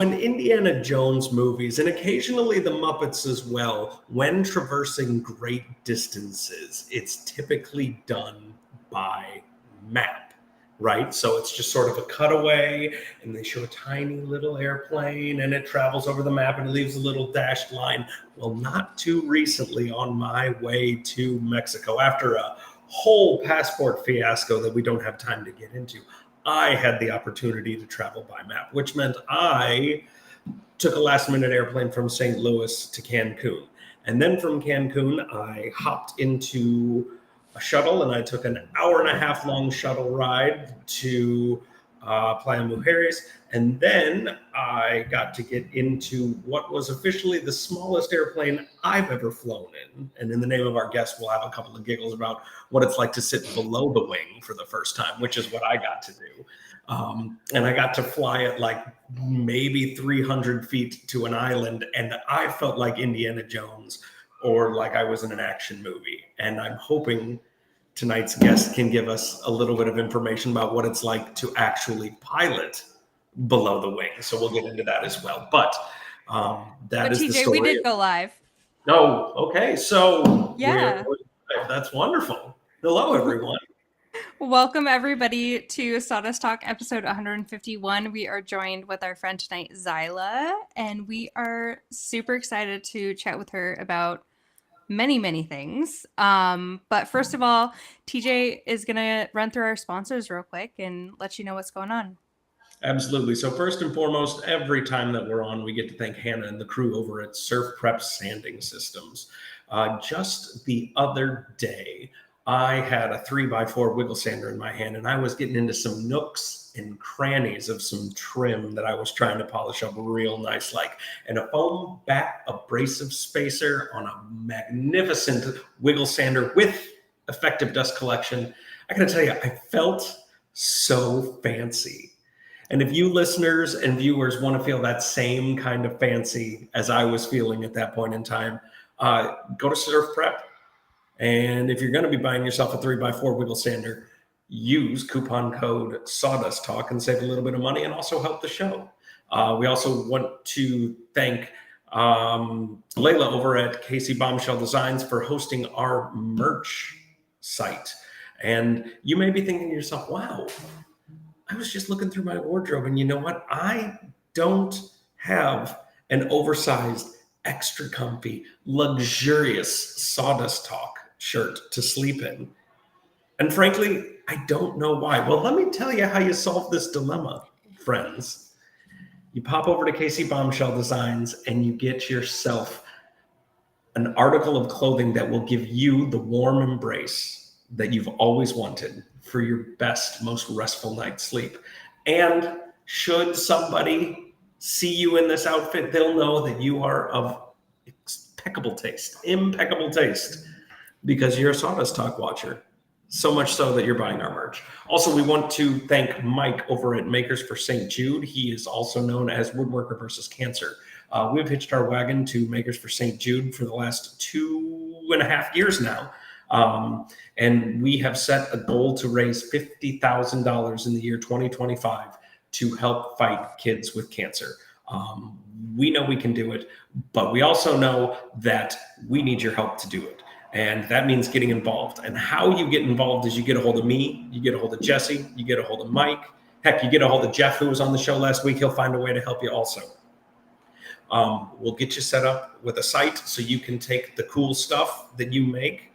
In Indiana Jones movies, and occasionally the Muppets as well, when traversing great distances, it's typically done by map, right? So it's just sort of a cutaway, and they show a tiny little airplane, and it travels over the map, and it leaves a little dashed line. Well, not too recently on my way to Mexico, after a whole passport fiasco that we don't have time to get into, I had the opportunity to travel by map, which meant I took a last minute airplane from St. Louis to Cancun. And then from Cancun, I hopped into a shuttle and I took an hour and a half long shuttle ride to Playa Mujeres. And then I got to get into what was officially the smallest airplane I've ever flown in. And in the name of our guest, we'll have a couple of giggles about what it's like to sit below the wing for the first time, which is what I got to do. And I got to fly at like maybe 300 feet to an island, and I felt like Indiana Jones or like I was in an action movie. And I'm hoping tonight's guest can give us a little bit of information about what it's like to actually pilot below the wing. So we'll get into that as well. But that is TJ, the story. We did go live. Oh, okay. So yeah, that's wonderful. Hello, everyone. Welcome, everybody, to Sawdust Talk, episode 151. We are joined with our friend tonight, Xyla, and we are super excited to chat with her about many things. But first of all, TJ is going to run through our sponsors real quick and let you know what's going on. Absolutely. So first and foremost, every time that we're on, we get to thank Hannah and the crew over at Surf Prep Sanding Systems. Just the other day, I had a 3x4 wiggle sander in my hand, and I was getting into some nooks and crannies of some trim that I was trying to polish up real nice like. And a foam back abrasive spacer on a magnificent wiggle sander with effective dust collection. I gotta tell you, I felt so fancy. And if you listeners and viewers want to feel that same kind of fancy as I was feeling at that point in time, go to Surf Prep. And if you're going to be buying yourself a 3x4 wiggle sander, use coupon code Sawdust Talk and save a little bit of money and also help the show. We also want to thank Layla over at Casey Bombshell Designs for hosting our merch site. And you may be thinking to yourself, wow, I was just looking through my wardrobe, and you know what? I don't have an oversized, extra comfy, luxurious Sawdust Talk shirt to sleep in. And frankly, I don't know why. Well, let me tell you how you solve this dilemma, friends. You pop over to Casey Bombshell Designs and you get yourself an article of clothing that will give you the warm embrace that you've always wanted for your best, most restful night's sleep. And should somebody see you in this outfit, they'll know that you are of impeccable taste, because you're a Sawdust Talk watcher. So much so that you're buying our merch. Also, we want to thank Mike over at Makers for St. Jude. He is also known as Woodworker versus Cancer. We've hitched our wagon to Makers for St. Jude for the last 2.5 years now. And we have set a goal to raise $50,000 in the year 2025 to help fight kids with cancer. We know we can do it, but we also know that we need your help to do it. And that means getting involved. And how you get involved is you get a hold of me, you get a hold of Jessie, you get a hold of Mike. Heck, you get a hold of Jeff, who was on the show last week. He'll find a way to help you also. We'll get you set up with a site so you can take the cool stuff that you make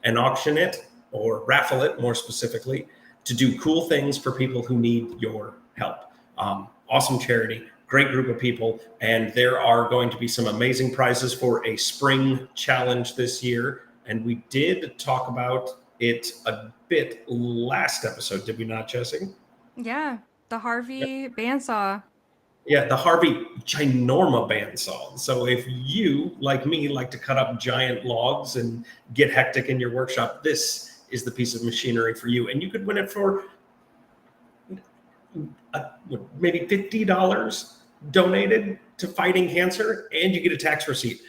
and auction it, or raffle it more specifically, to do cool things for people who need your help. Awesome charity, great group of people, and there are going to be some amazing prizes for a spring challenge this year. And we did talk about it a bit last episode, did we not, Jessie? Yeah, the Harvey bandsaw. Yeah, the Harvey Ginorma bandsaw. So if you, like me, like to cut up giant logs and get hectic in your workshop, this is the piece of machinery for you. And you could win it for maybe $50 donated to fighting cancer, and you get a tax receipt.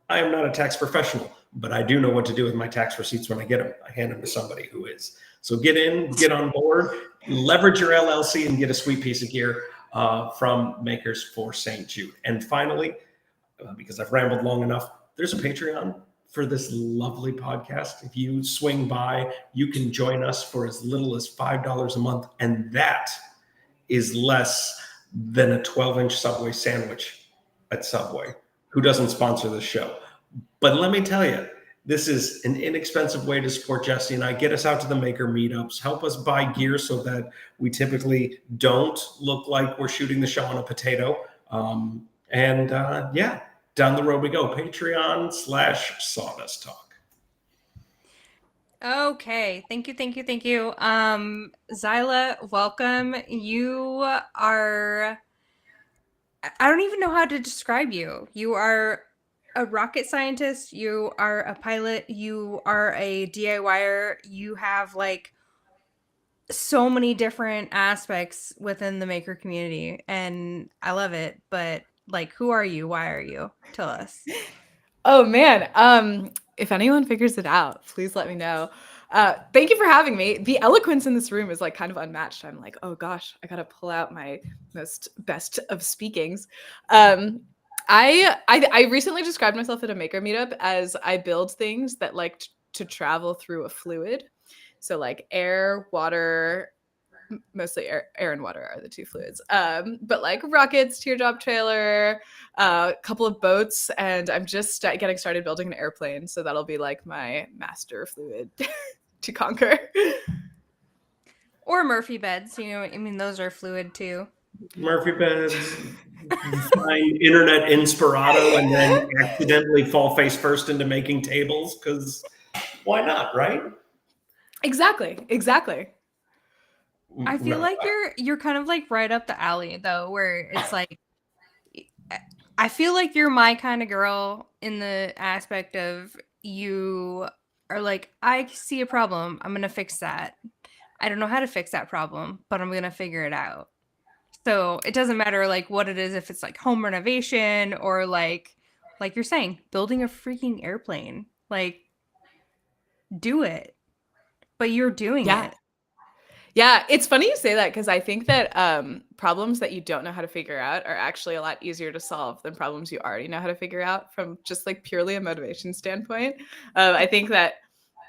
I am not a tax professional, but I do know what to do with my tax receipts when I get them. I hand them to somebody who is. So get on board, leverage your LLC, and get a sweet piece of gear. from Makers for St. Jude. And finally, because I've rambled long enough, there's a Patreon for this lovely podcast. If you swing by, you can join us for as little as $5 a month. And that is less than a 12-inch Subway sandwich at Subway, who doesn't sponsor this show. But let me tell you, this is an inexpensive way to support Jessie and I, get us out to the maker meetups, help us buy gear so that we typically don't look like we're shooting the show on a potato. Yeah, down the road we go. Patreon/Sawdust Talk. Okay, thank you. Xyla, welcome. You are, I don't even know how to describe you. You are a rocket scientist, you are a pilot, you are a DIYer, you have like so many different aspects within the maker community, and I love it. But like, who are you? Why are you? Tell us. Oh man, if anyone figures it out, please let me know. Thank you for having me. The eloquence in this room is like kind of unmatched. I'm like, oh gosh, I gotta pull out my best of speakings. I recently described myself at a maker meetup as I build things that like to travel through a fluid. So like air, water, mostly air and water are the two fluids. But like rockets, teardrop trailer, a couple of boats, and I'm just getting started building an airplane. So that'll be like my master fluid to conquer. Or Murphy beds, you know, I mean, those are fluid too. Murphy beds, find internet inspirato, and then accidentally fall face first into making tables, because why not, right? Exactly. I feel like you're kind of like right up the alley though, where it's like, I feel like you're my kind of girl in the aspect of you are like, I see a problem, I'm gonna fix that. I don't know how to fix that problem, but I'm gonna figure it out. So it doesn't matter like what it is, if it's like home renovation or like you're saying, building a freaking airplane. Like, do it. But you're doing it. Yeah, it's funny you say that, because I think that problems that you don't know how to figure out are actually a lot easier to solve than problems you already know how to figure out, from just like purely a motivation standpoint. I think that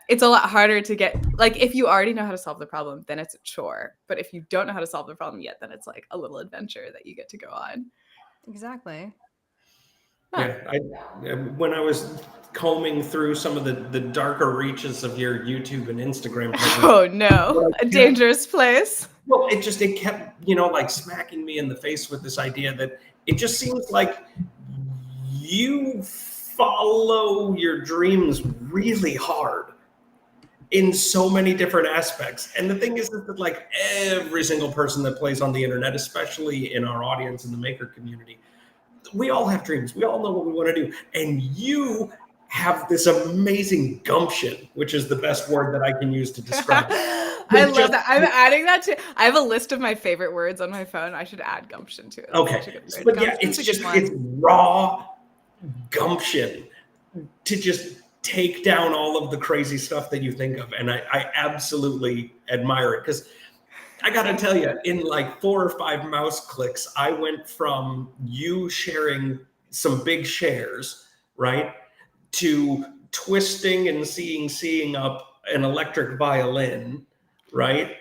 it's a lot harder to get, like, if you already know how to solve the problem, then it's a chore. But if you don't know how to solve the problem yet, then it's like a little adventure that you get to go on. Exactly. Yeah, when I was combing through some of the darker reaches of your YouTube and Instagram presence, oh no, a dangerous place. Well, it kept, like smacking me in the face with this idea that it just seems like you follow your dreams really hard in so many different aspects. And the thing is that like every single person that plays on the internet, especially in our audience in the maker community, we all have dreams. We all know what we want to do. And you have this amazing gumption, which is the best word that I can use to describe it. I love that. I'm adding that to, I have a list of my favorite words on my phone. I should add gumption to it. Okay. But yeah, it's raw gumption to just take down all of the crazy stuff that you think of. And I absolutely admire it, because I got to tell you, in like 4 or 5 mouse clicks, I went from you sharing some big shares, right, to twisting and seeing up an electric violin, right?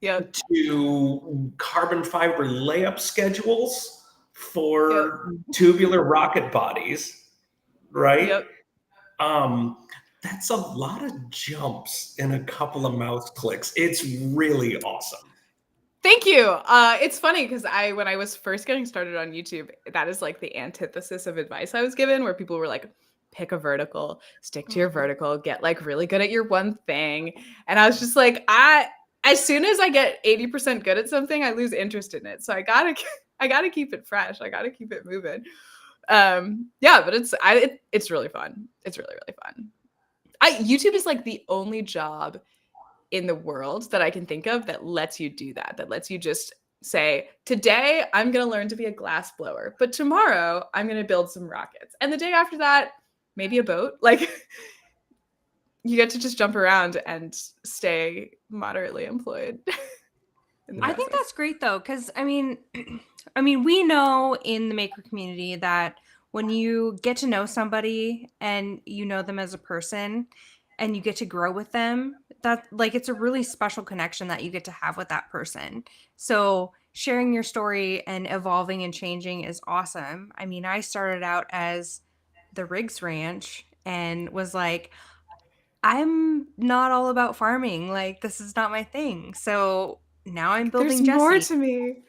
Yep. To carbon fiber layup schedules for tubular rocket bodies, right? Yep. That's a lot of jumps in a couple of mouse clicks. It's really awesome. Thank you. It's funny because when I was first getting started on YouTube, that is like the antithesis of advice I was given, where people were like, pick a vertical, stick to your vertical, get like really good at your one thing. And I was just like, as soon as I get 80% good at something, I lose interest in it. So I gotta keep it fresh. I gotta keep it moving. But it's really fun. It's really, really fun. YouTube is like the only job in the world that I can think of that lets you do that lets you just say, today I'm going to learn to be a glass blower, but tomorrow I'm going to build some rockets. And the day after that, maybe a boat. Like, you get to just jump around and stay moderately employed. in the I think process. that's great though, because I mean, we know in the maker community that when you get to know somebody and you know them as a person and you get to grow with them, that like it's a really special connection that you get to have with that person. So sharing your story and evolving and changing is awesome. I mean, I started out as the Riggs Ranch and was like, I'm not all about farming. Like, this is not my thing. So now I'm There's building more Jessie. to me.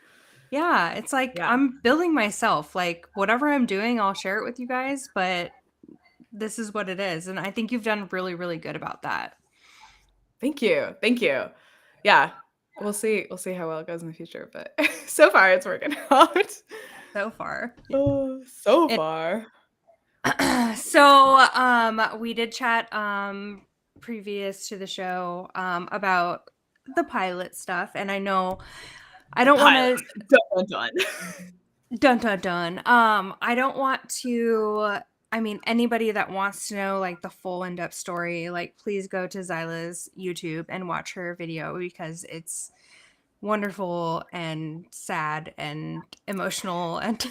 Yeah, it's like Yeah. I'm building myself. Like, whatever I'm doing, I'll share it with you guys, but this is what it is. And I think you've done really, really good about that. Thank you. Thank you. Yeah. We'll see. We'll see how well it goes in the future. But so far it's working out. So far. Oh, so It- far. So, we did chat previous to the show about the pilot stuff, and I know I don't want to Done. dun dun dun. I don't want to. I mean, anybody that wants to know like the full in-depth story, like please go to Xyla's YouTube and watch her video because it's wonderful and sad and emotional and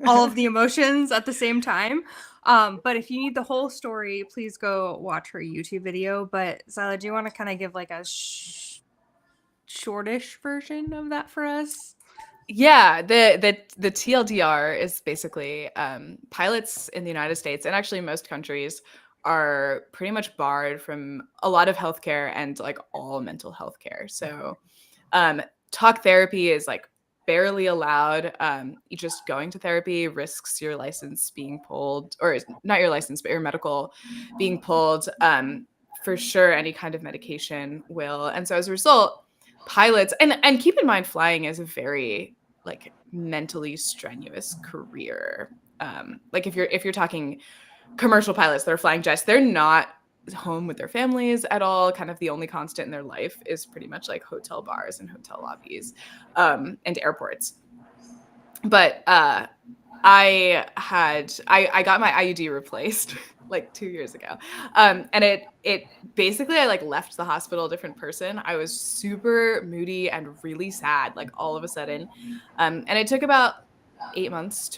all of the emotions at the same time. But if you need the whole story, please go watch her YouTube video. But Xyla, do you want to kind of give like a shortish version of that for us? Yeah, the TLDR is basically pilots in the United States and actually most countries are pretty much barred from a lot of healthcare and like all mental health care. So talk therapy is like barely allowed. Just going to therapy risks your license being pulled, or not your license, but your medical being pulled. For sure, any kind of medication will. And so as a result, pilots and keep in mind, flying is a very like mentally strenuous career. Like if you're talking commercial pilots that are flying jets, they're not home with their families at all. Kind of the only constant in their life is pretty much like hotel bars and hotel lobbies and airports. But I got my IUD replaced like 2 years ago. And it basically, I like left the hospital a different person. I was super moody and really sad, like all of a sudden. And it took about 8 months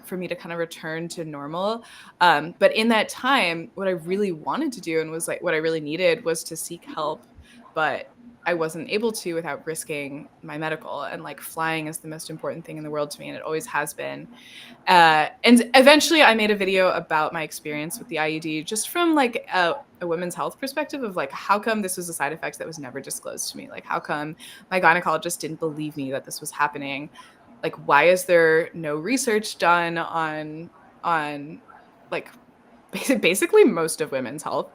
for me to kind of return to normal. But in that time, what I really wanted to do and was like what I really needed was to seek help, but I wasn't able to without risking my medical. And like flying is the most important thing in the world to me, and it always has been. And eventually I made a video about my experience with the IUD just from like a women's health perspective of like, how come this was a side effect that was never disclosed to me? Like, how come my gynecologist didn't believe me that this was happening? Like, why is there no research done on like basically most of women's health?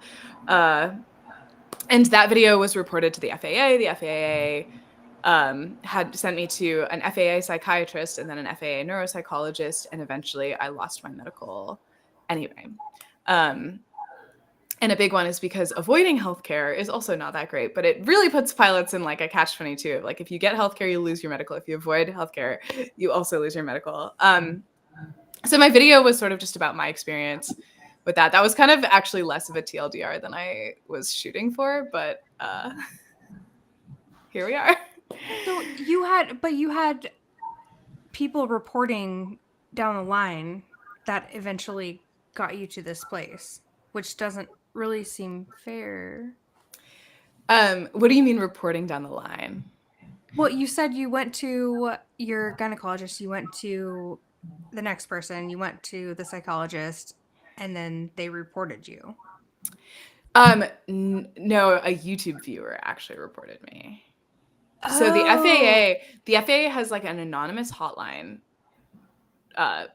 And that video was reported to the FAA. The FAA had sent me to an FAA psychiatrist and then an FAA neuropsychologist, and eventually I lost my medical anyway. And a big one is because avoiding healthcare is also not that great, but it really puts pilots in like a catch-22. Like if you get healthcare, you lose your medical. If you avoid healthcare, you also lose your medical. So my video was sort of just about my experience with that. That was kind of actually less of a TLDR than I was shooting for, but here we are. So you had people reporting down the line that eventually got you to this place, which doesn't really seem fair. What do you mean reporting down the line? Well, you said you went to your gynecologist, you went to the next person, you went to the psychologist, and then they reported you. No, a YouTube viewer actually reported me. So the FAA has like an anonymous hotline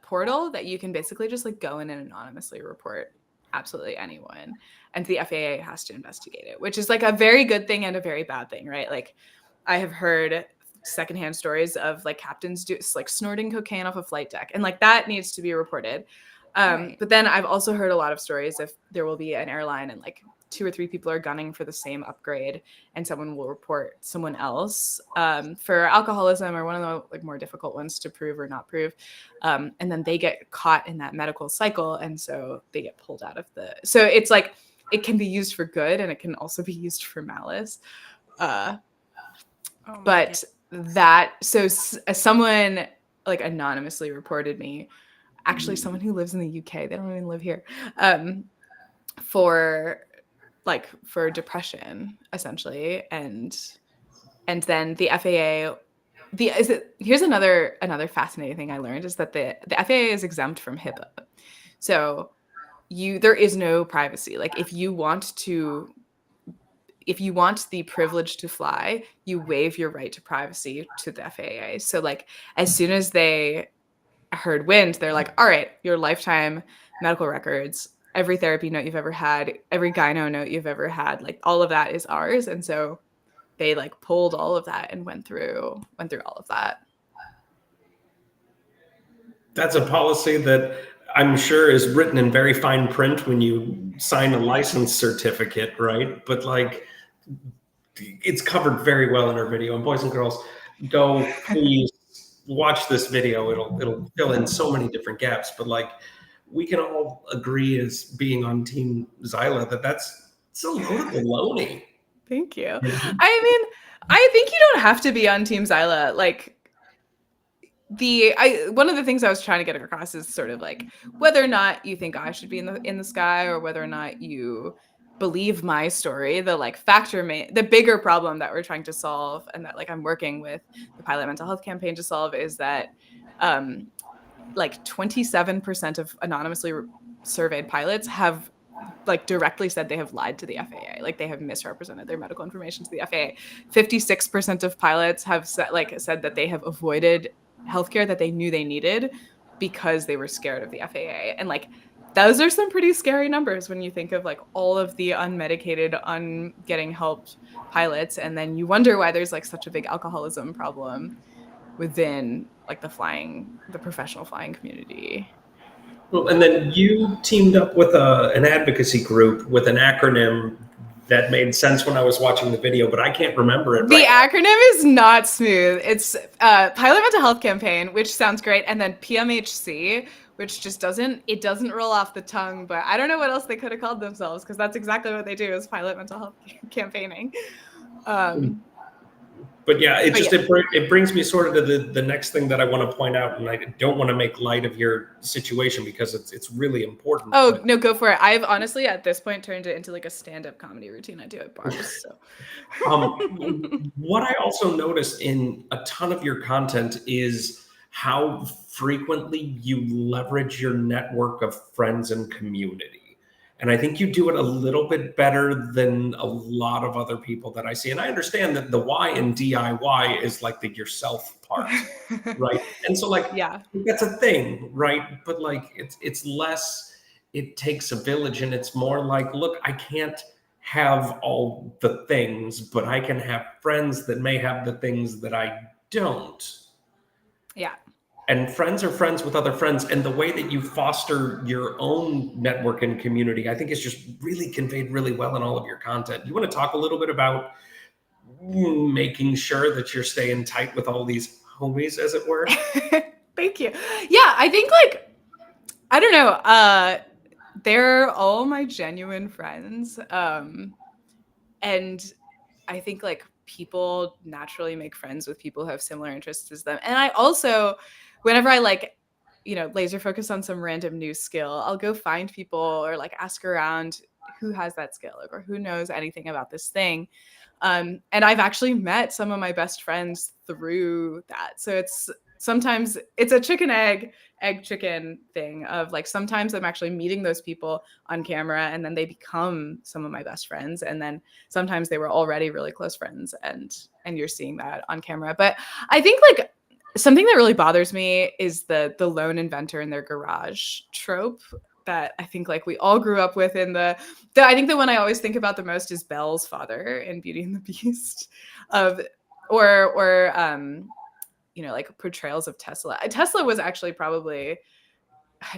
portal that you can basically just like go in and anonymously report absolutely anyone, and the FAA has to investigate it, which is like a very good thing and a very bad thing, right? Like I have heard secondhand stories of like captains like snorting cocaine off a flight deck, and like that needs to be reported. Right. But then I've also heard a lot of stories if there will be an airline and like 2 or 3 people are gunning for the same upgrade, and someone will report someone else for alcoholism or one of the like more difficult ones to prove or not prove, and then they get caught in that medical cycle, and so they get pulled out of the. So it's like it can be used for good, and it can also be used for malice. Oh my But someone like anonymously reported me, actually someone who lives in the UK, they don't even live here, for depression essentially. And then the FAA, here's another fascinating thing I learned, is that the FAA is exempt from HIPAA. So there is no privacy. Like if you want the privilege to fly, you waive your right to privacy to the FAA. So like as soon as they heard wind, they're like, all right, your lifetime medical records, every therapy note you've ever had, every gyno note you've ever had, like all of that is ours. And so they like pulled all of that and went through all of that. That's a policy that I'm sure is written in very fine print when you sign a license certificate, right? But like, it's covered very well in our video. And boys and girls, go please watch this video. It'll fill in so many different gaps. But like, we can all agree as being on Team Xyla that's a load of baloney. Thank you. I mean, I think you don't have to be on Team Xyla. Like one of the things I was trying to get across is sort of like whether or not you think I should be in the sky, or whether or not you believe my story. The bigger problem that we're trying to solve, and that like I'm working with the Pilot Mental Health Campaign to solve, is that like 27% of anonymously surveyed pilots have like directly said they have lied to the FAA. Like they have misrepresented their medical information to the FAA. 56% of pilots have said that they have avoided healthcare that they knew they needed because they were scared of the FAA. And like those are some pretty scary numbers when you think of like all of the unmedicated, getting helped pilots. And then you wonder why there's like such a big alcoholism problem within like the professional flying community. Well, and then you teamed up with an advocacy group with an acronym that made sense when I was watching the video, but I can't remember it. The acronym is not smooth. It's Pilot Mental Health Campaign, which sounds great, and then PMHC, which just doesn't roll off the tongue. But I don't know what else they could have called themselves, because that's exactly what they do, is Pilot Mental Health Campaigning. But yeah, it brings me sort of to the next thing that I want to point out, and I don't want to make light of your situation because it's really important. Oh, no, go for it. I've honestly at this point turned it into like a stand-up comedy routine I do at bars. So. What I also notice in a ton of your content is how frequently you leverage your network of friends and community. And I think you do it a little bit better than a lot of other people that I see. And I understand that the Y in DIY is like the yourself part, right? And so like, yeah, that's a thing, right? But like, it's less, it takes a village, and it's more like, look, I can't have all the things, but I can have friends that may have the things that I don't. Yeah. And friends are friends with other friends. And the way that you foster your own network and community, I think is just really conveyed really well in all of your content. You want to talk a little bit about making sure that you're staying tight with all these homies, as it were? Thank you. Yeah, I think like, I don't know. They're all my genuine friends. And I think like people naturally make friends with people who have similar interests as them. And I also, whenever I like, laser focus on some random new skill, I'll go find people or like ask around who has that skill or who knows anything about this thing. And I've actually met some of my best friends through that. So sometimes it's a egg chicken thing of like, sometimes I'm actually meeting those people on camera and then they become some of my best friends. And then sometimes they were already really close friends and you're seeing that on camera. But I think like something that really bothers me is the lone inventor in their garage trope that I think like we all grew up with in I think the one I always think about the most is Belle's father in Beauty and the Beast like portrayals of Tesla. Tesla was actually probably,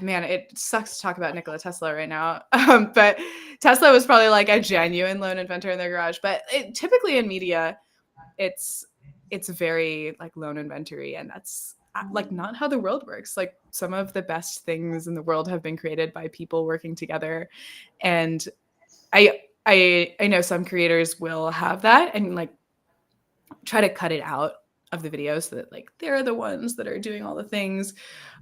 man, it sucks to talk about Nikola Tesla right now. But Tesla was probably like a genuine lone inventor in their garage. But typically in media, it's very like lone inventory, and that's like not how the world works. Like some of the best things in the world have been created by people working together. And I know some creators will have that, and like try to cut it out of the videos so that like they're the ones that are doing all the things.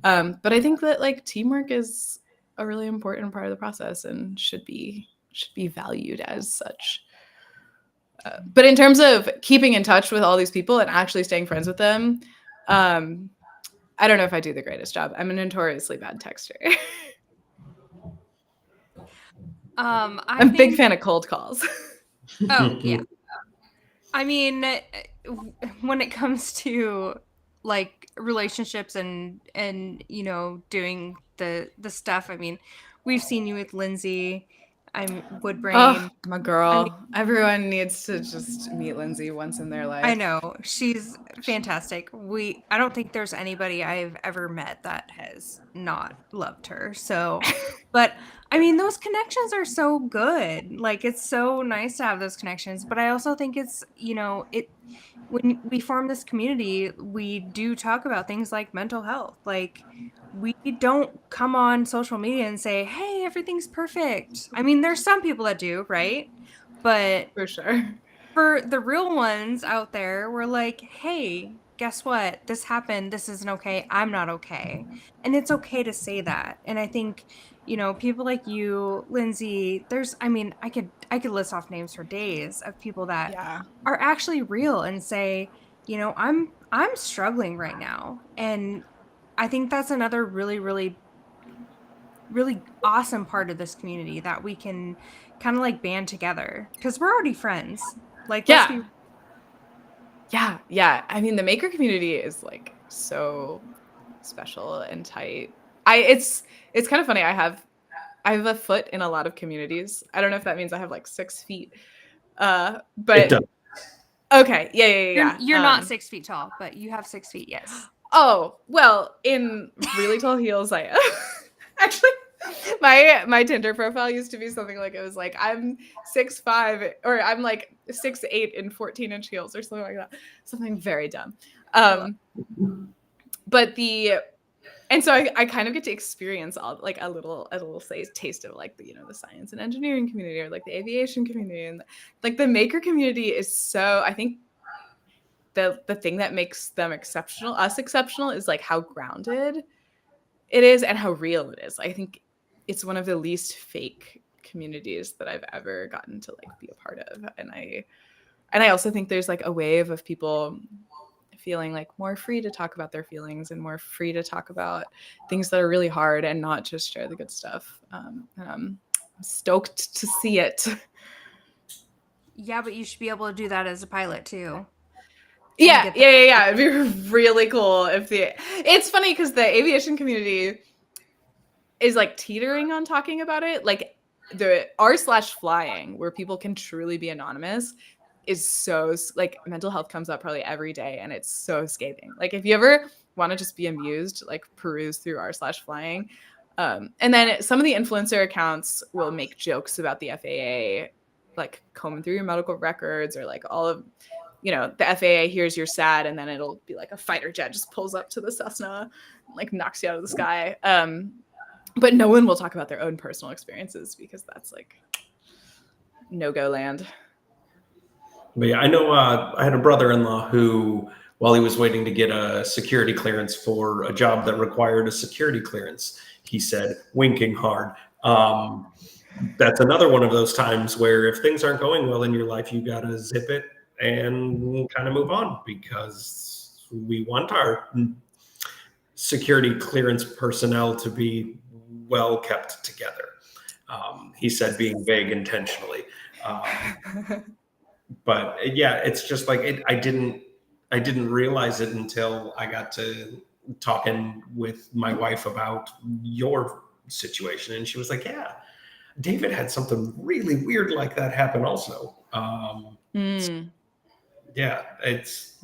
But I think that like teamwork is a really important part of the process and should be valued as such. But in terms of keeping in touch with all these people and actually staying friends with them, I don't know if I do the greatest job. I'm a notoriously bad texter. I'm a big fan of cold calls. Oh, yeah. I mean, when it comes to like relationships and you know, doing the stuff, I mean, we've seen you with Lindsay. I'm Woodbrain. Oh, my girl. Everyone needs to just meet Lindsay once in their life. I know. She's fantastic. I don't think there's anybody I've ever met that has not loved her. So, but I mean, those connections are so good. Like, it's so nice to have those connections. But I also think it's, you know, when we form this community, we do talk about things like mental health. Like, we don't come on social media and say, hey, everything's perfect. I mean, there's some people that do, right? But for sure. For the real ones out there, we're like, hey, guess what? This happened. This isn't okay. I'm not okay. And it's okay to say that. And I think, you know, people like you, Lindsay, I mean, I could list off names for days of people that are actually real and say, you know, I'm struggling right now. And I think that's another really, really, really awesome part of this community that we can kind of like band together because we're already friends. Like, yeah. I mean, the maker community is like so special and tight. It's kind of funny. I have a foot in a lot of communities. I don't know if that means I have like 6 feet. But it does. Okay. Yeah. You're not 6 feet tall, but you have 6 feet. Yes. Oh, well, in really tall heels, I am. Actually, my Tinder profile used to be something like, it was like, I'm 6'5", or I'm like 6'8" in 14-inch heels or something like that. Something very dumb. But and so I kind of get to experience all like a little taste of like the, you know, the science and engineering community or like the aviation community, and like the maker community is so, I think the thing that makes them exceptional is like how grounded it is and how real it is. I think it's one of the least fake communities that I've ever gotten to like be a part of. And I also think there's like a wave of people feeling like more free to talk about their feelings and more free to talk about things that are really hard and not just share the good stuff. And I'm stoked to see it. Yeah, but you should be able to do that as a pilot too. Yeah. It'd be really cool if it's funny because the aviation community is like teetering on talking about it. Like the r/flying, where people can truly be anonymous, is so like mental health comes up probably every day, and it's so scathing. Like if you ever want to just be amused, like peruse through r/flying. And then some of the influencer accounts will make jokes about the FAA, like combing through your medical records, or like all of, you know, the FAA hears you're sad, and then it'll be like a fighter jet just pulls up to the Cessna, like knocks you out of the sky. But no one will talk about their own personal experiences because that's like no-go land. But yeah, I know I had a brother-in-law who, while he was waiting to get a security clearance for a job that required a security clearance, he said, winking hard. That's another one of those times where if things aren't going well in your life, you got to zip it and kind of move on, because we want our security clearance personnel to be well kept together. He said being vague intentionally. But yeah, it's just like I didn't realize it until I got to talking with my wife about your situation, and she was like, "Yeah, David had something really weird like that happen also." Yeah, it's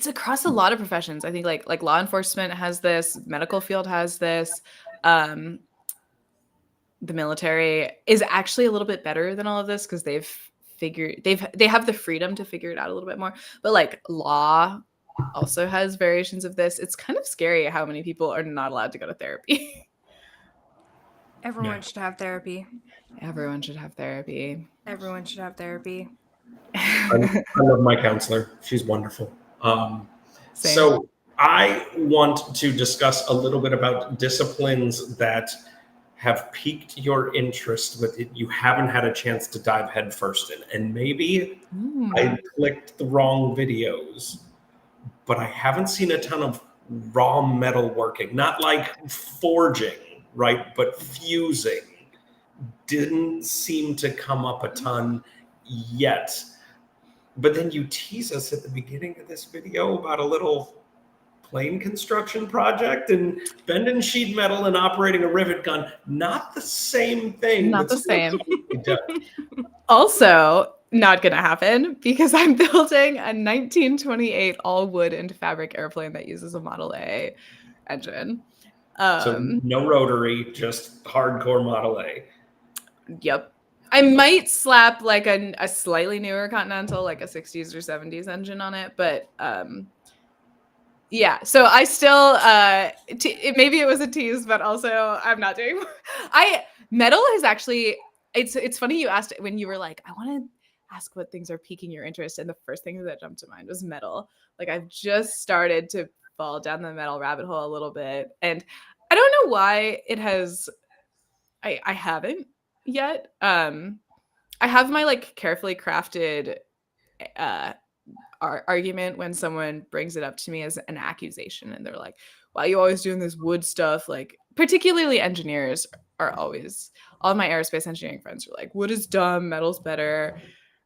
across a lot of professions. I think like law enforcement has this, medical field has this. The military is actually a little bit better than all of this because they have the freedom to figure it out a little bit more. But like law also has variations of this. It's kind of scary how many people are not allowed to go to therapy. Everyone should have therapy. Everyone should have therapy. Everyone should have therapy. I love my counselor. She's wonderful. Same. So I want to discuss a little bit about disciplines that have piqued your interest, but you haven't had a chance to dive headfirst in. And maybe I clicked the wrong videos, but I haven't seen a ton of raw metal working, not like forging, right? But fusing didn't seem to come up a ton yet. But then you tease us at the beginning of this video about a little plane construction project and bending sheet metal and operating a rivet gun. Not the same thing. Not but the still same. completely different. Also, not going to happen because I'm building a 1928 all wood and fabric airplane that uses a Model A engine. So no rotary, just hardcore Model A. Yep. I might slap like a slightly newer Continental, like a 60s or 70s engine on it, but yeah. So I still maybe it was a tease, but also I'm not doing. Metal is actually it's funny you asked when you were like, I want to ask what things are piquing your interest, and the first thing that jumped to mind was metal. Like I've just started to fall down the metal rabbit hole a little bit, and I don't know why it has. I haven't yet. I have my like carefully crafted argument when someone brings it up to me as an accusation, and they're like, "Why are you always doing this wood stuff?" Like, particularly engineers are always. All my aerospace engineering friends are like, "Wood is dumb, metal's better."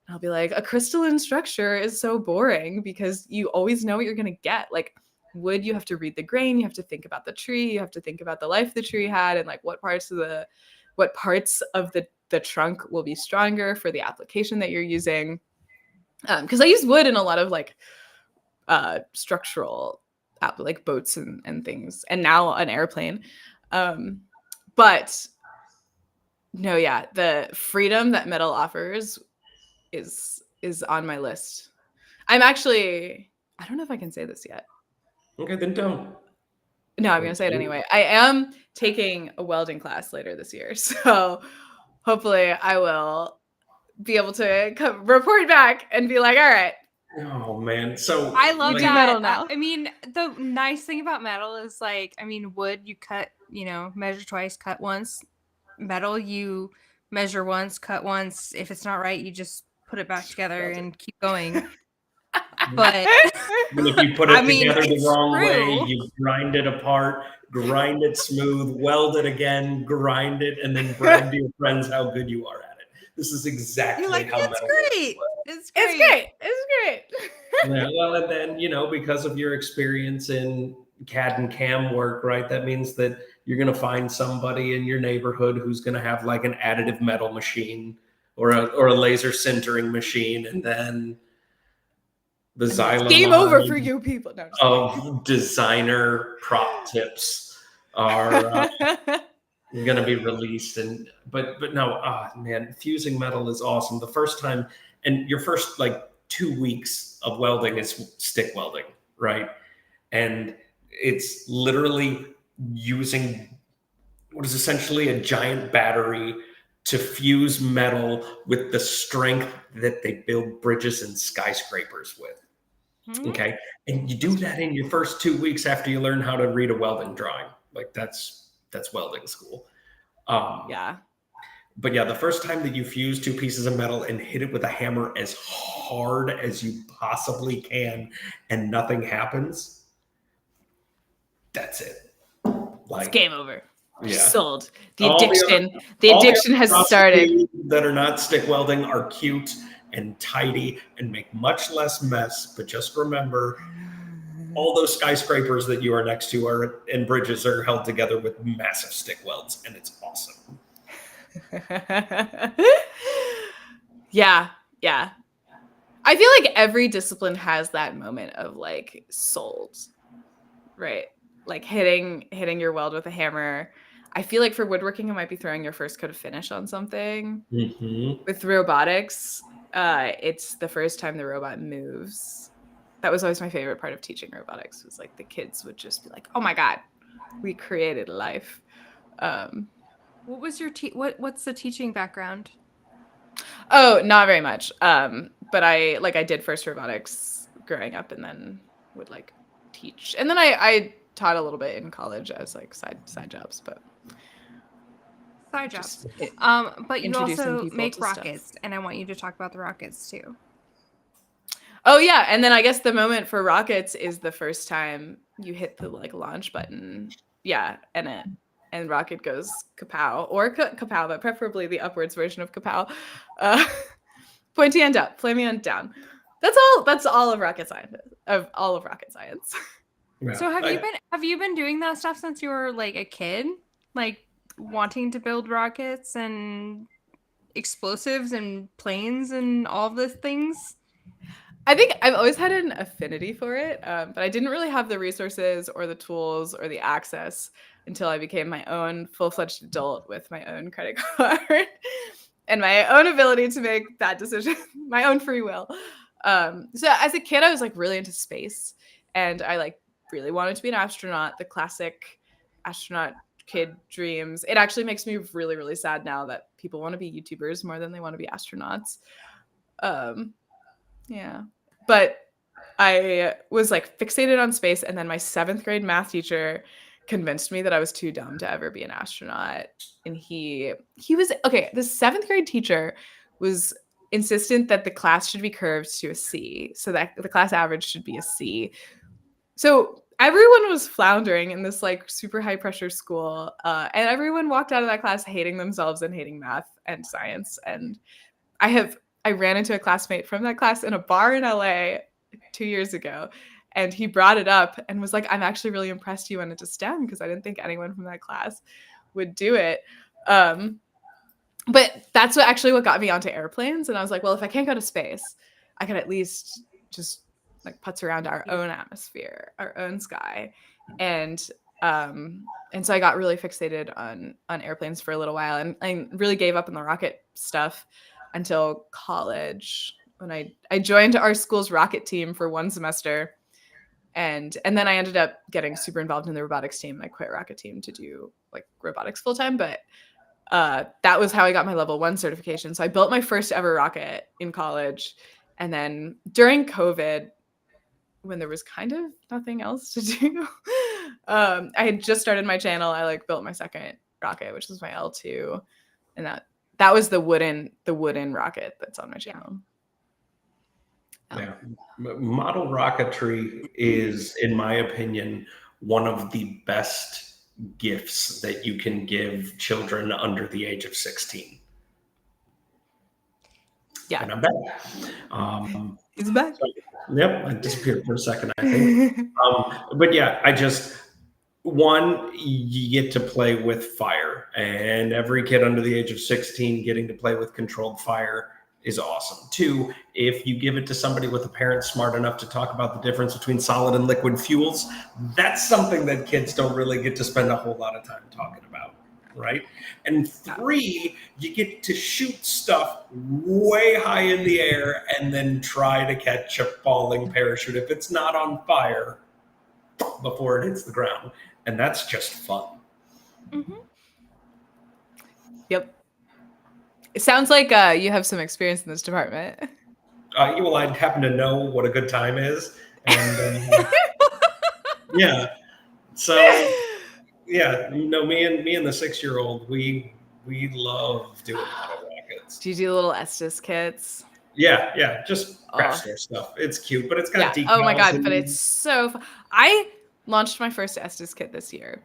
And I'll be like, "A crystalline structure is so boring because you always know what you're gonna get." Like wood, you have to read the grain, you have to think about the tree, you have to think about the life the tree had, and like what parts of the trunk will be stronger for the application that you're using. Because I use wood in a lot of like structural like boats and things, and now an airplane. But no, yeah, the freedom that metal offers is on my list. I'm actually, I don't know if I can say this yet. Okay, then don't. No, I'm going to say it anyway. I am taking a welding class later this year. So hopefully I will be able to report back and be like, all right. Oh, man. So I love We that. do metal now. I mean, the nice thing about metal is like, I mean, wood, you cut, measure twice, cut once. Metal, you measure once, cut once. If it's not right, you just put it back together and keep going. But if you put it together the it's wrong way, true. you grind it apart, grind it smooth, weld it again, grind it, and then brag to your friends how good you are at it. This is exactly You're like, how it's metal great. works. It's great. It's great. It's great. Yeah, well, and then, because of your experience in CAD and CAM work, right, that means that you're going to find somebody in your neighborhood who's going to have like an additive metal machine or a laser sintering machine, and then the Xyla Game over line for you people. No, of designer prop tips are going to be released. And but no, man, fusing metal is awesome. The first time, and your first like 2 weeks of welding is stick welding, right? And it's literally using what is essentially a giant battery to fuse metal with the strength that they build bridges and skyscrapers with. Okay. And you do that in your first 2 weeks after you learn how to read a welding drawing. Like that's welding school. Yeah. But yeah, the first time that you fuse 2 pieces of metal and hit it with a hammer as hard as you possibly can and nothing happens, that's it. It's game over. Yeah. Sold. The All addiction has started. That are not stick welding are cute and tidy and make much less mess. But just remember, all those skyscrapers that you are next to and bridges are held together with massive stick welds, and it's awesome. Yeah. I feel like every discipline has that moment of like sold, right? Like hitting your weld with a hammer. I feel like for woodworking, it might be throwing your first coat of finish on something. Mm-hmm. With robotics, it's the first time the robot moves. That was always my favorite part of teaching robotics, was like the kids would just be like, oh my God, we created life. What was your what's the teaching background? Oh, not very much. but I did first robotics growing up, and then would like teach, and then I taught a little bit in college as like side jobs, but Side just jobs. But you introducing also people make to stuff. rockets, and I want you to talk about the rockets too. Oh yeah, and then I guess the moment for rockets is the first time you hit the like launch button. Yeah, and rocket goes kapow, or kapow, but preferably the upwards version of kapow. Pointy end up, flaming end down. That's all of rocket science. Of all of rocket science. Yeah. So have you been doing that stuff since you were like a kid? Like wanting to build rockets and explosives and planes and all of those things? I think I've always had an affinity for it, but I didn't really have the resources or the tools or the access until I became my own full-fledged adult with my own credit card and my own ability to make that decision, my own free will. So as a kid, I was like really into space, and I like really wanted to be an astronaut, the classic astronaut kid dreams. It actually makes me really, really sad now that people want to be YouTubers more than they want to be astronauts. Yeah. But I was like fixated on space, and then my 7th grade math teacher convinced me that I was too dumb to ever be an astronaut. And he was okay. The 7th grade teacher was insistent that the class should be curved to a C, so that the class average should be a C. So everyone was floundering in this like super high pressure school, and everyone walked out of that class hating themselves and hating math and science. And I ran into a classmate from that class in a bar in LA 2 years ago, and he brought it up and was like, I'm actually really impressed you went into STEM, because I didn't think anyone from that class would do it. But that's what got me onto airplanes. And I was like, well, if I can't go to space, I can at least just like putz around our own atmosphere, our own sky. And so I got really fixated on airplanes for a little while, and I really gave up on the rocket stuff until college, when I joined our school's rocket team for 1 semester, and then I ended up getting super involved in the robotics team. I quit rocket team to do like robotics full time, but that was how I got my level 1 certification. So I built my first ever rocket in college, and then during COVID, when there was kind of nothing else to do, I had just started my channel. I like built my second rocket, which was my L2, and that was the wooden rocket that's on my channel. Yeah. Model rocketry is, in my opinion, one of the best gifts that you can give children under the age of 16. Yeah. And I'm back. He's back. Yep, I disappeared for a second, I think. But yeah, you get to play with fire, and every kid under the age of 16 getting to play with controlled fire is awesome. 2, if you give it to somebody with a parent smart enough to talk about the difference between solid and liquid fuels, that's something that kids don't really get to spend a whole lot of time talking about, right? And 3, you get to shoot stuff way high in the air and then try to catch a falling parachute if it's not on fire before it hits the ground. And that's just fun. Mm-hmm. Yep. It sounds like you have some experience in this department. Well, I happen to know what a good time is. And yeah. So yeah, me and the 6-year-old, we love doing model rockets. Do you do little Estes kits? Yeah, just craft store stuff. It's cute, but it's got decals. Oh my god, but it's so fun. I launched my first Estes kit this year.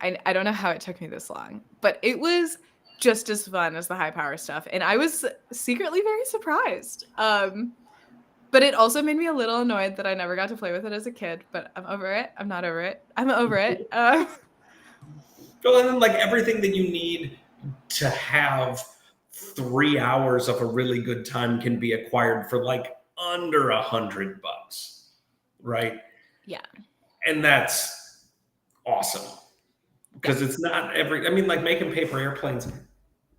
I don't know how it took me this long, but it was just as fun as the high power stuff, and I was secretly very surprised. But it also made me a little annoyed that I never got to play with it as a kid, but I'm over it. I'm not over it. I'm over it. Well, and then like everything that you need to have 3 hours of a really good time can be acquired for like under $100, right? Yeah. And that's awesome, because it's not like making paper airplanes,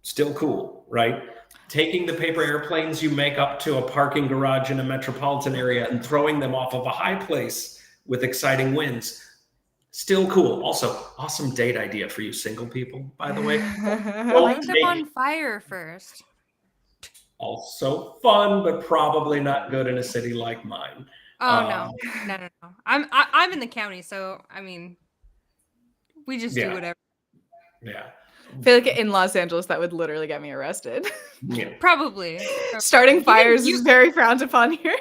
still cool, right? Taking the paper airplanes you make up to a parking garage in a metropolitan area and throwing them off of a high place with exciting winds, still cool. Also, awesome date idea for you single people, by the way. Light them on fire first. Also fun, but probably not good in a city like mine. Oh no. No. I'm in the county, so I mean, we just do Yeah, whatever. yeah, I feel like in Los Angeles, that would literally get me arrested. yeah. Probably. Starting fires you- is very frowned upon here.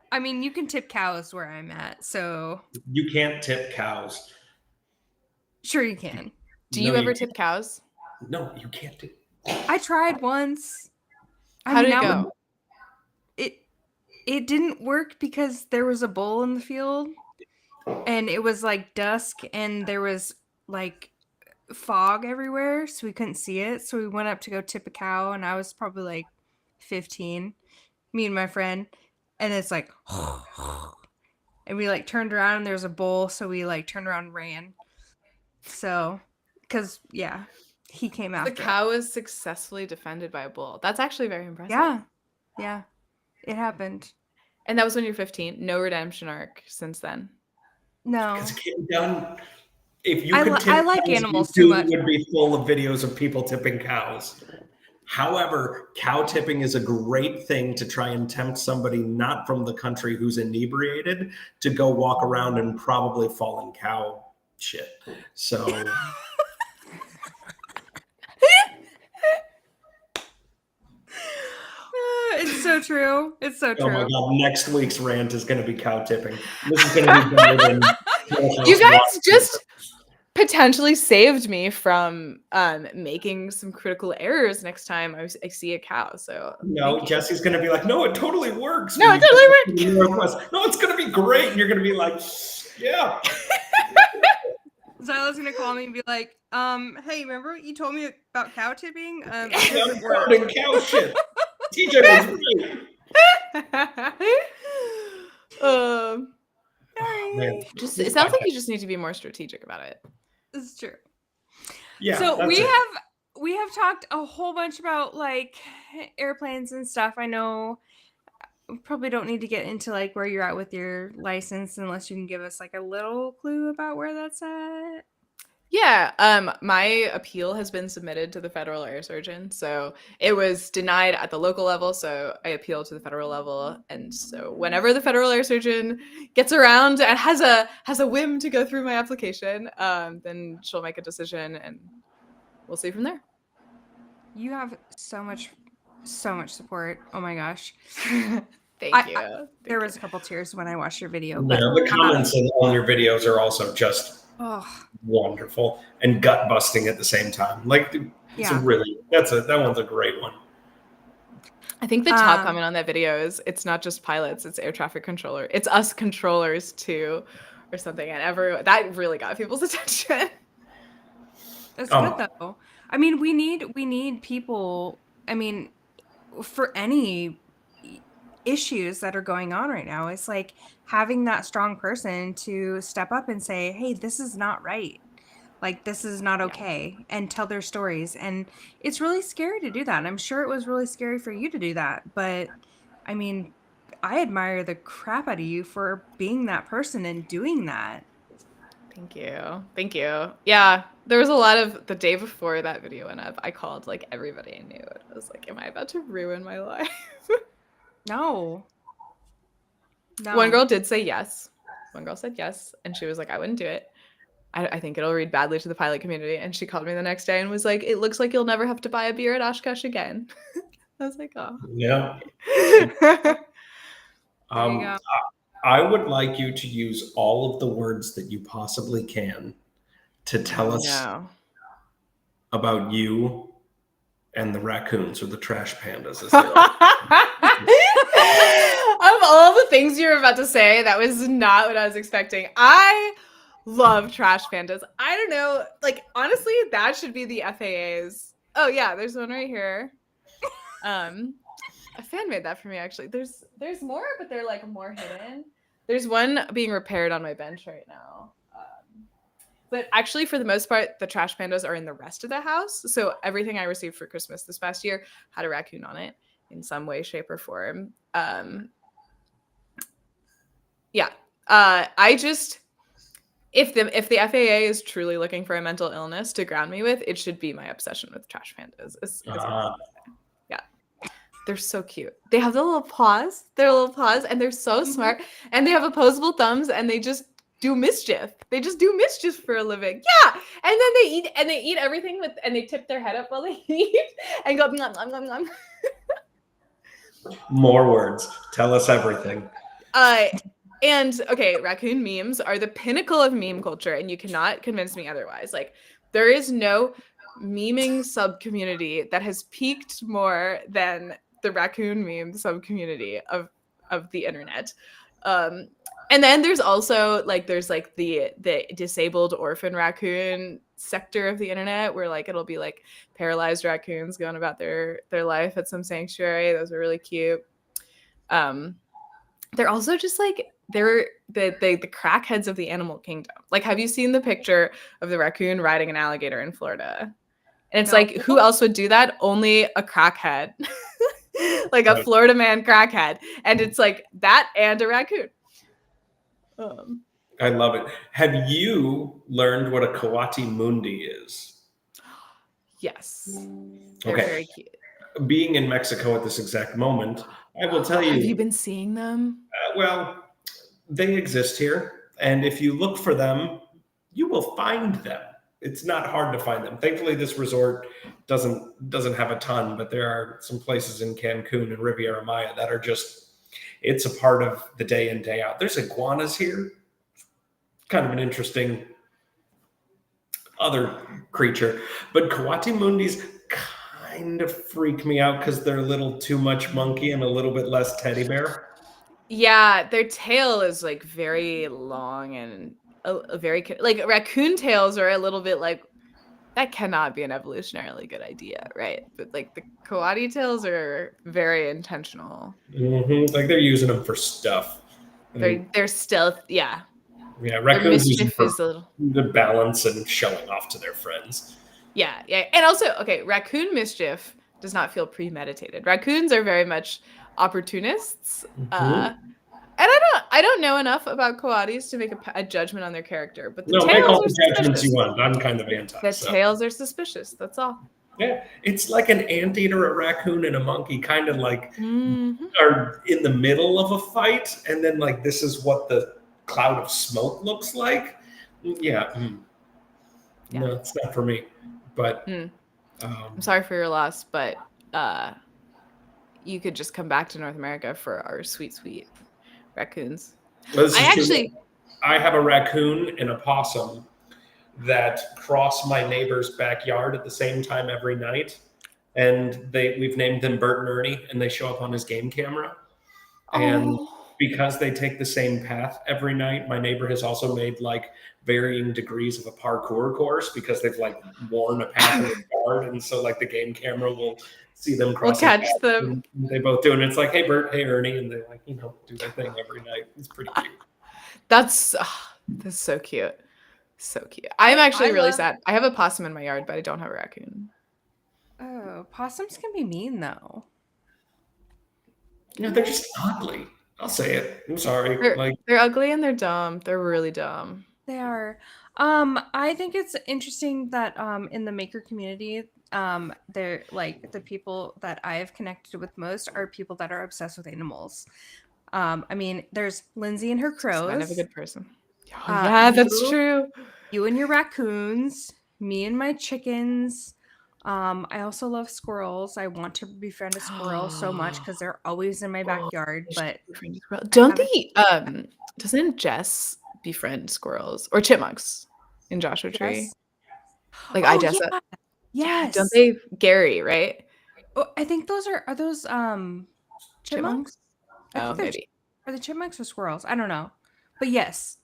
I mean, you can tip cows where I'm at, so You can't tip cows. sure you can. Do you ever tip cows? No, you can't tip. I tried once. How did it go? It didn't work because there was a bull in the field, and it was like dusk, and there was like fog everywhere, so we couldn't see it. So we went up to go tip a cow, and I was probably like 15, me and my friend, and it's like, and we like turned around, and there's a bull, so we like turned around and ran. So, because yeah, he came after. The cow was successfully defended by a bull. That's actually very impressive. Yeah, it happened. And that was when you're 15. No redemption arc since then. No, Because it can't be done. If you I could tip like cows, animals too much. YouTube would be full of videos of people tipping cows. However, cow tipping is a great thing to try and tempt somebody not from the country who's inebriated to go walk around and probably fall in cow shit. So it's so true. It's so true. oh my god, next week's rant is going to be cow tipping. This is going to be better than You guys just potentially saved me from making some critical errors next time I see a cow. So no, Jesse's going to be like, no, it totally works. No, it totally works. Northwest. No, it's going to be great. And you're going to be like, yeah. Xyla's gonna call me and be like, hey, remember what you told me about cow tipping? I'm covered in cow shit. TJ was right. Man. Just it sounds like you just need to be more strategic about it. This is true. Yeah. So that's we it. have talked a whole bunch about like airplanes and stuff. I know we probably don't need to get into like where you're at with your license unless you can give us like a little clue about where that's at. Yeah, my appeal has been submitted to the federal air surgeon. So it was denied at the local level, so I appealed to the federal level. And so whenever the federal air surgeon gets around and has a whim to go through my application, then she'll make a decision and we'll see from there. You have so much support. Oh my gosh. Thank you. There was a couple tears when I watched your video. Yeah, the comments on your videos are also just wonderful and gut busting at the same time. Like, it's that one's a great one. I think the top comment on that video is it's not just pilots, it's air traffic controller. It's us controllers too, or something. And that really got people's attention. That's good though. I mean, we need people. I mean, for any issues that are going on right now, it's like having that strong person to step up and say, hey, this is not right, like this is not okay, and tell their stories. And it's really scary to do that, and I'm sure it was really scary for you to do that, but I mean, I admire the crap out of you for being that person and doing that. Thank you. Yeah, there was a lot of the day before that video went up, I called like everybody I knew. I was like, am I about to ruin my life? No. One girl did say yes. One girl said yes, and she was like, I wouldn't do it. I think it'll read badly to the pilot community. And she called me the next day and was like, it looks like you'll never have to buy a beer at Oshkosh again. I was like, oh. Yeah. There you go. I would like you to use all of the words that you possibly can to tell us about you and the raccoons, or the trash pandas, as they Of all the things you were about to say, that was not what I was expecting. I love trash pandas. I don't know, like honestly, that should be the FAA's. Oh yeah, there's one right here. A fan made that for me actually. There's more, but they're like more hidden. There's one being repaired on my bench right now. But actually, for the most part, the trash pandas are in the rest of the house. So everything I received for Christmas this past year had a raccoon on it in some way, shape, or form. I just, if the FAA is truly looking for a mental illness to ground me with, it should be my obsession with trash pandas. They're so cute. They have the little paws. Their little paws, and they're so smart. And they have opposable thumbs, and they just do mischief. They just do mischief for a living. Yeah. And then they eat everything and they tip their head up while they eat and go nom, nom, nom, nom. More words. Tell us everything. And okay, raccoon memes are the pinnacle of meme culture, and you cannot convince me otherwise. Like, there is no meming sub-community that has peaked more than the raccoon meme sub-community of the internet. And then there's also there's the disabled orphan raccoon sector of the internet where it'll be paralyzed raccoons going about their life at some sanctuary. Those are really cute. They're also just they're the crackheads of the animal kingdom. Have you seen the picture of the raccoon riding an alligator in Florida? And it's who else would do that? Only a crackhead. A Florida man crackhead. And it's that and a raccoon. I love it. Have you learned what a Kawati Mundi is? Yes. They're very cute. Being in Mexico at this exact moment, I will tell you. Have you been seeing them? Well, they exist here. And if you look for them, you will find them. It's not hard to find them. Thankfully, this resort doesn't have a ton, but there are some places in Cancun and Riviera Maya that are it's a part of the day in, day out. There's iguanas here. Kind of an interesting other creature. But Kawati Mundis kind of freak me out because they're a little too much monkey and a little bit less teddy bear. Yeah, their tail is very long and a very raccoon tails are a little bit that cannot be an evolutionarily good idea, right? But the Kawati tails are very intentional. Mm-hmm. They're using them for stuff. They're stealth, yeah. Yeah, raccoons use them for is a little the balance and showing off to their friends. Yeah. And also, okay, raccoon mischief does not feel premeditated. Raccoons are very much opportunists. Mm-hmm. And I don't know enough about Kawatis to make a judgment on their character, but the tails make all are the judgments suspicious. you want. I'm kind of anti. The tails are suspicious. That's all. Yeah, it's like an anteater, a raccoon, and a monkey kind of Mm-hmm. are in the middle of a fight, and then this is what the cloud of smoke looks like. Yeah. No, it's not for me. But I'm sorry for your loss, but you could just come back to North America for our sweet raccoons. I have a raccoon and a possum that cross my neighbor's backyard at the same time every night, and we've named them Bert and Ernie, and they show up on his game camera. And because they take the same path every night, my neighbor has also made varying degrees of a parkour course because they've worn a path in the yard, and so the game camera will see them cross. We'll catch them. They both do, and it's hey Bert, hey Ernie, and they do their thing every night. It's pretty cute. That's so cute. So cute. I'm actually really sad. I have a possum in my yard, but I don't have a raccoon. Oh, possums can be mean though. They're just ugly. I'll say it. I'm sorry. They're ugly and they're dumb. They're really dumb. They are. I think it's interesting that in the maker community, they're the people that I have connected with most are people that are obsessed with animals. I mean, there's Lindsay and her crows. Kind of a good person. Yeah, that's true. You and your raccoons, me and my chickens. I also love squirrels. I want to befriend a squirrel so much because they're always in my backyard. But doesn't Jess befriend squirrels or chipmunks in Joshua Tree? Yes. Jessa. Yes. Don't they? Gary, right? Oh, I think those are those chipmunks? Maybe. Are the chipmunks or squirrels? I don't know. But yes.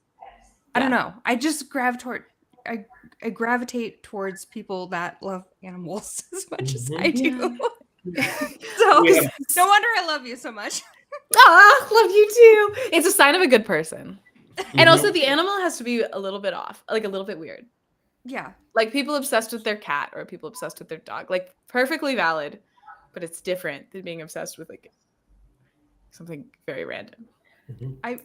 I don't know. I just I gravitate towards people that love animals as much as I do. So no wonder I love you so much. Love you too. It's a sign of a good person. And also the animal has to be a little bit off, a little bit weird. Yeah. People obsessed with their cat or people obsessed with their dog. Perfectly valid, but it's different than being obsessed with something very random.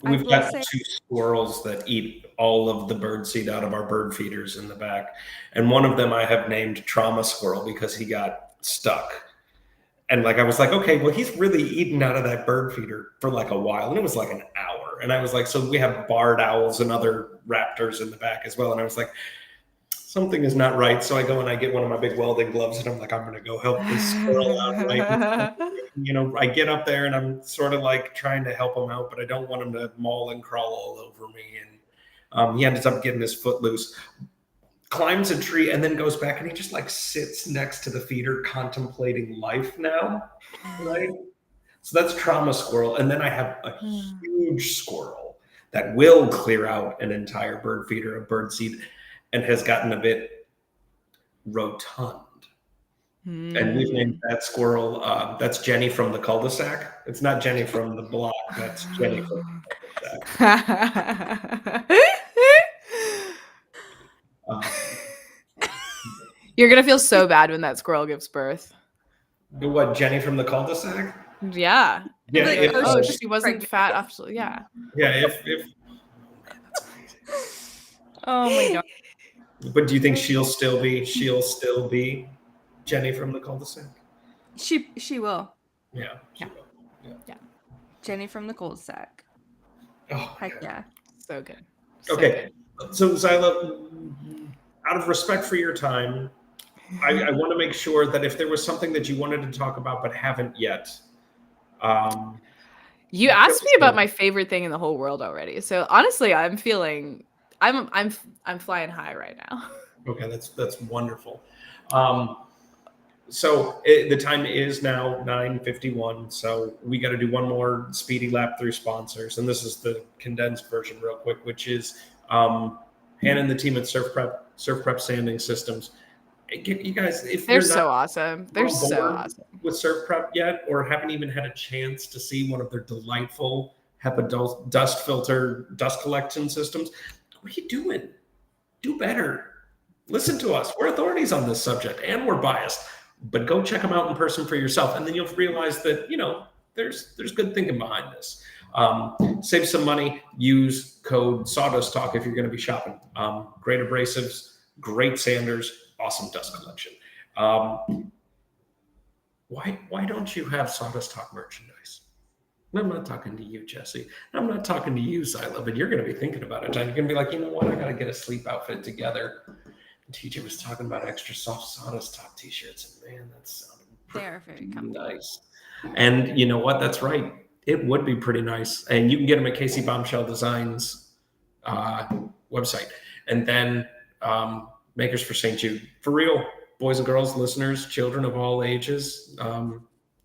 We've got 2 squirrels that eat all of the bird seed out of our bird feeders in the back. And one of them I have named Trauma Squirrel because he got stuck. And like I was like, okay, well, he's really eating out of that bird feeder for like a while, and it was like an hour. And I was like, so we have barred owls and other raptors in the back as well. And I was like, something is not right. So I go and I get one of my big welding gloves, and I'm like, I'm going to go help this squirrel out. Right? You know, I get up there and I'm sort of like trying to help him out, but I don't want him to maul and crawl all over me. And he ends up getting his foot loose, climbs a tree, and then goes back, and he just like sits next to the feeder contemplating life now, right? So that's trauma squirrel. And then I have a huge squirrel that will clear out an entire bird feeder of bird seed and has gotten a bit rotund. And we've named that squirrel, that's Jenny from the cul-de-sac. It's not Jenny from the block, that's Jenny from the cul-de-sac. You're gonna feel so bad when that squirrel gives birth. What, Jenny from the cul-de-sac? Yeah. Yeah, Like, if, Oh, she wasn't fat after. Yeah. yeah, if Oh my god. but do you think she'll still be Jenny from the cul-de-sac? She will. Yeah. Yeah. Yeah. Jenny from the cul-de-sac. Oh, Heck God. yeah. So good. So Okay. good. So Xyla, out of respect for your time, I want to make sure that if there was something that you wanted to talk about but haven't yet, You asked me about my favorite thing in the whole world already. So honestly, I'm flying high right now. okay, that's wonderful. So the time is now 9:51. So we got to do one more speedy lap through sponsors, and this is the condensed version, real quick, which is Hannah and the team at Surf Prep Sanding Systems. You guys, if They're you're so not awesome. They're so board awesome. with Surf Prep yet, or haven't even had a chance to see one of their delightful HEPA dust filter dust collection systems, what are you doing? Do better. Listen to us. We're authorities on this subject, and we're biased. But go check them out in person for yourself, and then you'll realize that there's good thinking behind this. Save some money. Use code Sawdust Talk if you're going to be shopping. Great abrasives, great sanders, awesome dust collection. Why don't you have Sawdust Talk merchandise? I'm not talking to you, Jessie. I'm not talking to you, Xyla, but you're going to be thinking about it. You're going to be like, you know what? I got to get a sleep outfit together. And TJ was talking about extra soft Sawdust Talk t-shirts, and man, that sounded They are very comfortable. nice. And you know what? That's right. It would be pretty nice. And you can get them at Casey Bombshell Designs website. And then Makers for St. Jude. For real, boys and girls, listeners, children of all ages,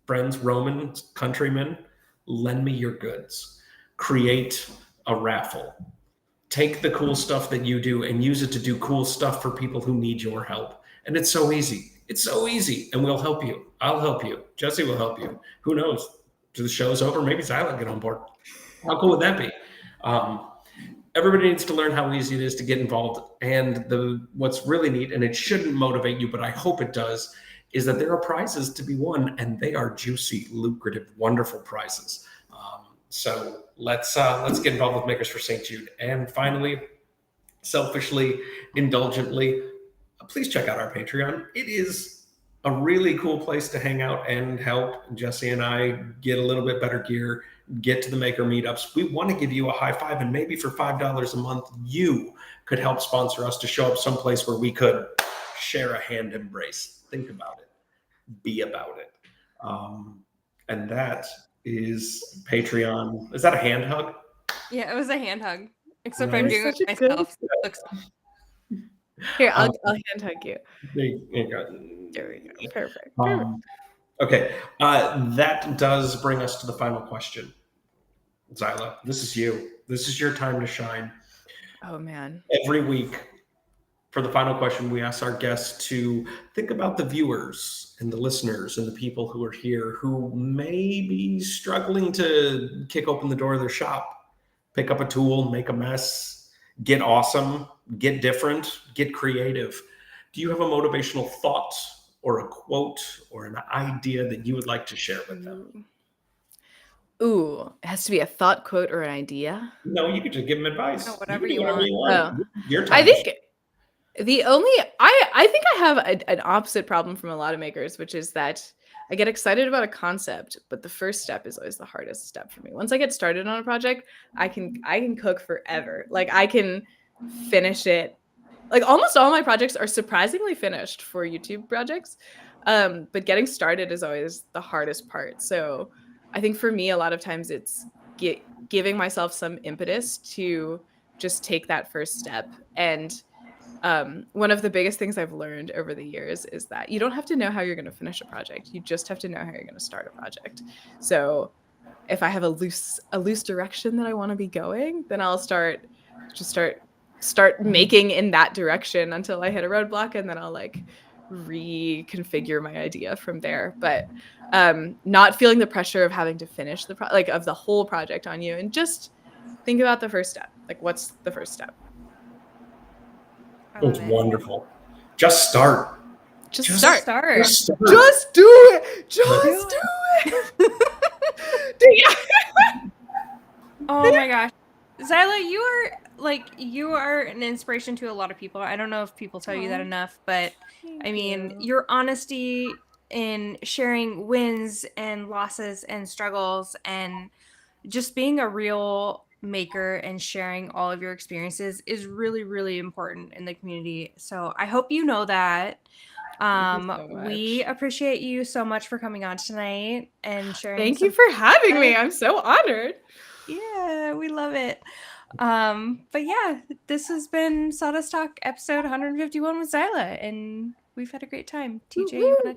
friends, Romans, countrymen, lend me your goods. Create a raffle. Take the cool stuff that you do and use it to do cool stuff for people who need your help. And it's so easy. It's so easy. And we'll help you. I'll help you. Jessie will help you. Who knows? To the show's over, maybe Xyla will get on board. How cool would that be? Everybody needs to learn how easy it is to get involved. And what's really neat, and it shouldn't motivate you, but I hope it does, is that there are prizes to be won, and they are juicy, lucrative, wonderful prizes. So let's get involved with Makers for St. Jude. And finally, selfishly, indulgently, please check out our Patreon. It is a really cool place to hang out and help Jessie and I get a little bit better gear, get to the maker meetups. We want to give you a high five, and maybe for $5 a month, you could help sponsor us to show up someplace where we could share a hand embrace. Think about it. Be about it. And that is Patreon. Is that a hand hug? Yeah, it was a hand hug. Except Nice. I'm doing it Such a good- myself. So it looks Here, I'll hand hug you. There you go. There we go. Perfect. Okay, that does bring us to the final question. Xyla, this is you. This is your time to shine. Oh man. Every week, for the final question, we ask our guests to think about the viewers and the listeners and the people who are here who may be struggling to kick open the door of their shop, pick up a tool, make a mess, get awesome, get different, get creative. Do you have a motivational thought or a quote or an idea that you would like to share with them? Ooh, it has to be a thought, quote, or an idea. No, you could just give them advice. No, whatever can do you want. Your time. I think I think I have an opposite problem from a lot of makers, which is that I get excited about a concept, but the first step is always the hardest step for me. Once I get started on a project, I can cook forever. Like I can finish it. Like almost all my projects are surprisingly finished for YouTube projects. But getting started is always the hardest part. So I think for me, a lot of times it's giving myself some impetus to just take that first step. And one of the biggest things I've learned over the years is that you don't have to know how you're going to finish a project. You just have to know how you're going to start a project. So if I have a loose direction that I want to be going, then I'll start making in that direction until I hit a roadblock, and then I'll like reconfigure my idea from there. But not feeling the pressure of having to finish of the whole project on you, and just think about the first step. Like, what's the first step? It's wonderful. Just start. Just start. Just do it. Just do it. Oh my gosh. Xyla, you are an inspiration to a lot of people. I don't know if people tell you that enough, but I mean, your honesty in sharing wins and losses and struggles and just being a real maker and sharing all of your experiences is really, really important in the community. So I hope you know that. We appreciate you so much for coming on tonight and sharing. Thank you for having me. I'm so honored. Yeah, we love it. But yeah, this has been Sawdust Talk episode 151 with Xyla, and we've had a great time. TJ, you want to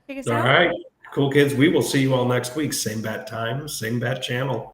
take us out? All right. Cool, kids. We will see you all next week. Same bat time, same bat channel.